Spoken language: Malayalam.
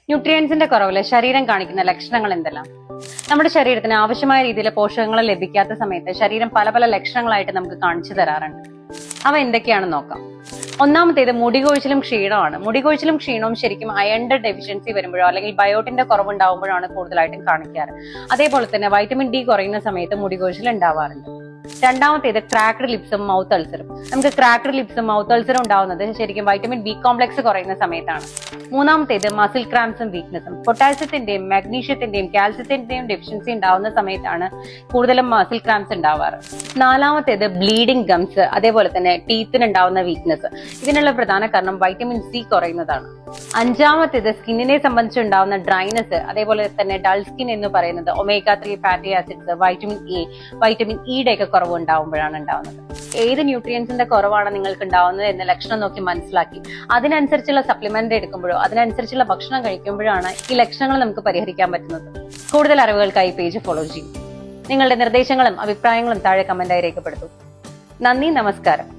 ന്യൂട്രിയൻസിന്റെ കുറവില് ശരീരം കാണിക്കുന്ന ലക്ഷണങ്ങൾ എന്തെല്ലാം? നമ്മുടെ ശരീരത്തിന് ആവശ്യമായ രീതിയിൽ പോഷകങ്ങൾ ലഭിക്കാത്ത സമയത്ത് ശരീരം പല പല ലക്ഷണങ്ങളായിട്ട് നമുക്ക് കാണിച്ചു തരാറുണ്ട്. അവ എന്തൊക്കെയാണെന്ന് നോക്കാം. ഒന്നാമത്തേത് മുടികൊഴിച്ചിലും ക്ഷീണമാണ്. മുടികൊഴിച്ചിലും ക്ഷീണവും ശരിക്കും അയണിന്റെ ഡെഫിഷ്യൻസി വരുമ്പോഴോ അല്ലെങ്കിൽ ബയോട്ടിന്റെ കുറവുണ്ടാവുമ്പോഴാണ് കൂടുതലായിട്ടും കാണിക്കാറ്. അതേപോലെ തന്നെ വൈറ്റമിൻ ഡി കുറയുന്ന സമയത്ത് മുടികൊഴിച്ചിൽ ഉണ്ടാവാറുണ്ട്. രണ്ടാമത്തേത് ക്രാക്ഡ് ലിപ്സും മൗത്ത് അൾസറും. നമുക്ക് ക്രാക്ഡ് ലിപ്സും മൗത്ത് അൾസറും ഉണ്ടാവുന്നത് ശരിക്കും വൈറ്റമിൻ ബി കോംപ്ലക്സ് കുറയുന്ന സമയത്താണ്. മൂന്നാമത്തേത് മസിൽ ക്രാംസും വീക്ക്നെസ്സും. പൊട്ടാസ്യത്തിന്റെയും മാഗ്നീഷ്യത്തിന്റെയും കാൽസ്യത്തിന്റെയും ഡെഫിഷ്യൻസി ഉണ്ടാവുന്ന സമയത്താണ് കൂടുതലും മസിൽ ക്രാംസ് ഉണ്ടാവാറ്. നാലാമത്തേത് ബ്ലീഡിംഗ് ഗംസ്, അതേപോലെ തന്നെ ടീത്തിന് ഉണ്ടാവുന്ന വീക്ക്നെസ്. ഇതിനുള്ള പ്രധാന കാരണം വൈറ്റമിൻ സി കുറയുന്നതാണ്. അഞ്ചാമത്തേത് സ്കിന്നിനെ സംബന്ധിച്ചുണ്ടാവുന്ന ഡ്രൈനെസ്, അതേപോലെ തന്നെ ഡൾ സ്കിൻ എന്ന് പറയുന്നത് omega 3 fatty acids, vitamin A, vitamin ഇയുടെ ഒക്കെ കുറവ് ഉണ്ടാവുമ്പോഴാണ് ഉണ്ടാവുന്നത്. ഏത് ന്യൂട്രിയൻസിന്റെ കുറവാണ് നിങ്ങൾക്ക് ഉണ്ടാവുന്നത് എന്ന ലക്ഷണം നോക്കി മനസ്സിലാക്കി അതിനനുസരിച്ചുള്ള സപ്ലിമെന്റ് എടുക്കുമ്പോഴോ അതിനനുസരിച്ചുള്ള ഭക്ഷണം കഴിക്കുമ്പോഴാണ് ഈ ലക്ഷണങ്ങൾ നമുക്ക് പരിഹരിക്കാൻ പറ്റുന്നത്. കൂടുതൽ അറിവുകൾക്കായി പേജ് ഫോളോ ചെയ്യും. നിങ്ങളുടെ നിർദ്ദേശങ്ങളും അഭിപ്രായങ്ങളും താഴെ കമന്റായി രേഖപ്പെടുത്തൂ. നന്ദി, നമസ്കാരം.